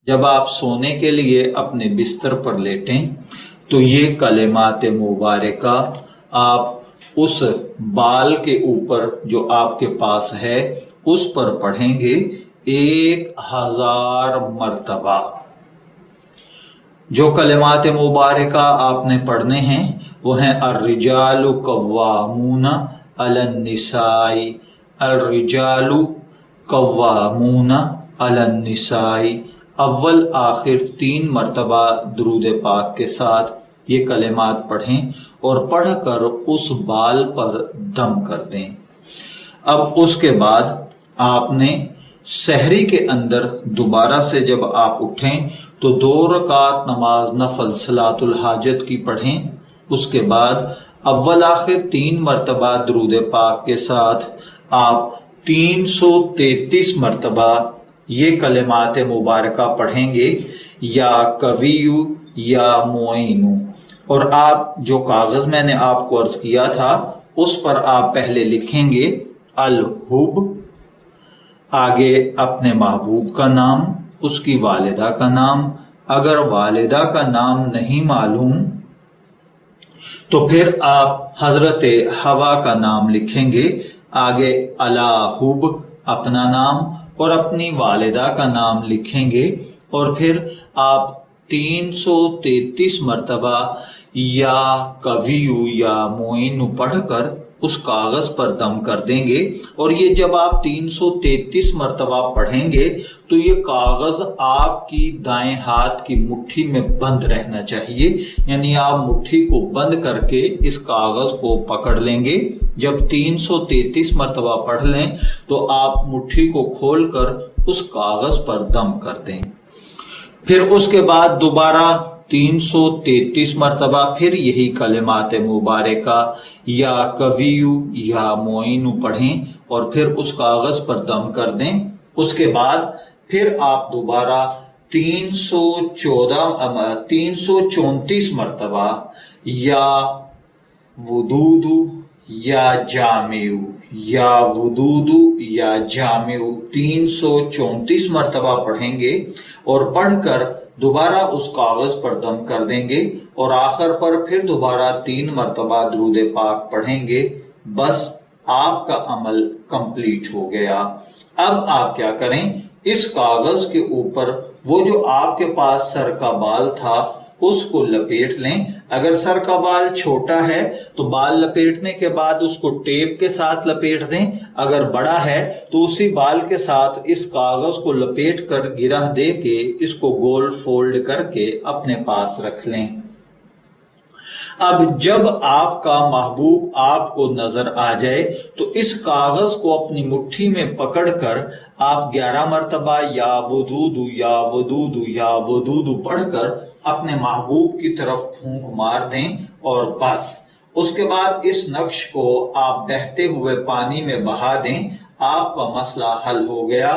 جب آپ سونے کے لیے اپنے بستر پر لیٹیں تو یہ کلمات مبارکہ آپ اس بال کے اوپر جو آپ کے پاس ہے اس پر پڑھیں گے 1000 مرتبہ۔ جو کلمات مبارکہ آپ نے پڑھنے ہیں وہ ہیں الرجال قوامون علی النساء، الرجال قوامون علی النساء، اول آخر 3 مرتبہ درود پاک کے ساتھ یہ کلمات پڑھیں اور پڑھ کر اس بال پر دم کر دیں۔ اب اس کے بعد آپ نے سحری کے اندر دوبارہ سے جب آپ اٹھیں تو 2 رکعت نماز نفل صلاۃ الحاجت کی پڑھیں۔ اس کے بعد اول آخر 3 مرتبہ درود پاک کے ساتھ آپ 333 مرتبہ یہ کلمات مبارکہ پڑھیں گے، یا قویو یا معینو۔ اور آپ جو کاغذ میں نے آپ کو عرض کیا تھا اس پر آپ پہلے لکھیں گے الحب، آگے اپنے محبوب کا نام، اس کی والدہ کا نام، اگر والدہ کا نام نہیں معلوم تو پھر آپ حضرت حوا کا نام لکھیں گے، آگے الحب اپنا نام اور اپنی والدہ کا نام لکھیں گے، اور پھر آپ 333 مرتبہ یا قویو یا معینو پڑھ کر اس کاغذ پر دم کر دیں گے۔ اور یہ جب آپ 333 مرتبہ پڑھیں گے تو یہ کاغذ آپ کی دائیں ہاتھ کی مٹھی میں بند رہنا چاہیے، یعنی آپ مٹھی کو بند کر کے اس کاغذ کو پکڑ لیں گے۔ جب 333 مرتبہ پڑھ لیں تو آپ مٹھی کو کھول کر اس کاغذ پر دم کر دیں۔ پھر اس کے بعد دوبارہ 333 مرتبہ پھر یہی کلمات مبارکہ یا قویو یا معینو پڑھیں اور پھر اس کاغذ پر دم کر دیں۔ اس کے بعد پھر آپ دوبارہ 334 مرتبہ یا ودود یا جامع، یا ودود یا جامع 334 مرتبہ پڑھیں گے اور پڑھ کر دوبارہ اس کاغذ پر دم کر دیں گے، اور آخر پر پھر دوبارہ 3 مرتبہ درود پاک پڑھیں گے۔ بس آپ کا عمل کمپلیٹ ہو گیا۔ اب آپ کیا کریں، اس کاغذ کے اوپر وہ جو آپ کے پاس سر کا بال تھا اس کو لپیٹ لیں۔ اگر سر کا بال چھوٹا ہے تو بال لپیٹنے کے بعد اس کو ٹیپ کے ساتھ لپیٹ دیں، اگر بڑا ہے تو اسی بال کے ساتھ اس کاغذ کو لپیٹ کر گرہ دے کے اس کو گول فولڈ کر کے اپنے پاس رکھ لیں۔ اب جب آپ کا محبوب آپ کو نظر آ جائے تو اس کاغذ کو اپنی مٹھی میں پکڑ کر آپ 11 مرتبہ یا ودود یا ودود یا ودود پڑھ کر اپنے محبوب کی طرف پھونک مار دیں، اور بس اس کے بعد اس نقش کو آپ بہتے ہوئے پانی میں بہا دیں۔ آپ کا مسئلہ حل ہو گیا۔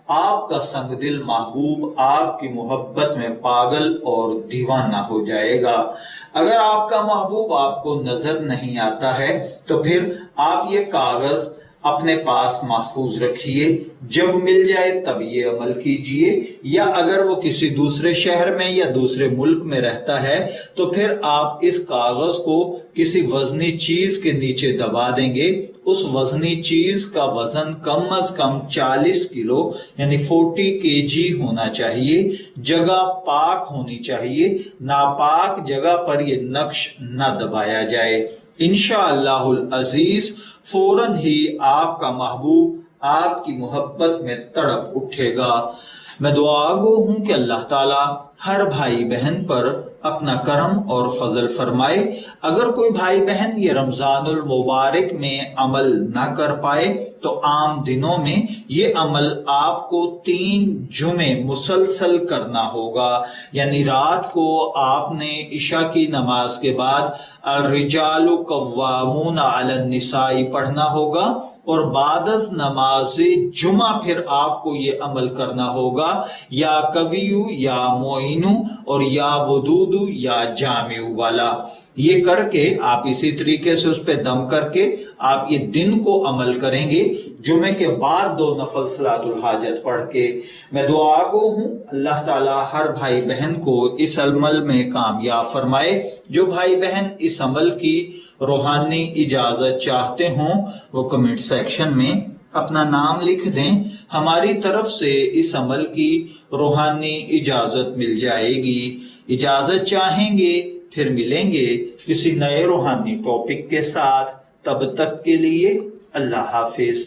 آپ کا سنگ دل محبوب آپ کی محبت میں پاگل اور دیوانہ ہو جائے گا۔ اگر آپ کا محبوب آپ کو نظر نہیں آتا ہے تو پھر آپ یہ کاغذ اپنے پاس محفوظ رکھیے، جب مل جائے تب یہ عمل کیجئے، یا اگر وہ کسی دوسرے شہر میں یا دوسرے ملک میں رہتا ہے تو پھر آپ اس کاغذ کو کسی وزنی چیز کے نیچے دبا دیں گے۔ اس وزنی چیز کا وزن کم از کم 40 کلو یعنی 40 kg ہونا چاہیے، جگہ پاک ہونی چاہیے، ناپاک جگہ پر یہ نقش نہ دبایا جائے۔ انشاءاللہ العزیز فوراً ہی آپ کا محبوب آپ کی محبت میں تڑپ اٹھے گا۔ میں دعا گو ہوں کہ اللہ تعالیٰ ہر بھائی بہن پر اپنا کرم اور فضل فرمائے۔ اگر کوئی بھائی بہن یہ رمضان المبارک میں عمل نہ کر پائے تو عام دنوں میں یہ عمل آپ کو 3 جمعے مسلسل کرنا ہوگا، یعنی رات کو آپ نے عشاء کی نماز کے بعد الرجال قوامون علی النساء پڑھنا ہوگا، اور بعد از نماز جمعہ پھر آپ کو یہ عمل کرنا ہوگا، یا قویو یا معینو اور یا ودود یا جامع والا۔ یہ کر کے آپ اسی طریقے سے اس پہ دم کر کے آپ یہ دن کو عمل کریں گے۔ جمعے کے بعد 2 نفل صلاۃ الحاجت پڑھ کے میں دعا گو ہوں اللہ تعالی ہر بھائی بہن کو اس عمل میں کامیاب فرمائے۔ جو بھائی بہن اس عمل کی روحانی اجازت چاہتے ہوں وہ کمنٹ سیکشن میں اپنا نام لکھ دیں، ہماری طرف سے اس عمل کی روحانی اجازت مل جائے گی۔ اجازت چاہیں گے پھر ملیں گے کسی نئے روحانی ٹاپک کے ساتھ، تب تک کے لیے اللہ حافظ۔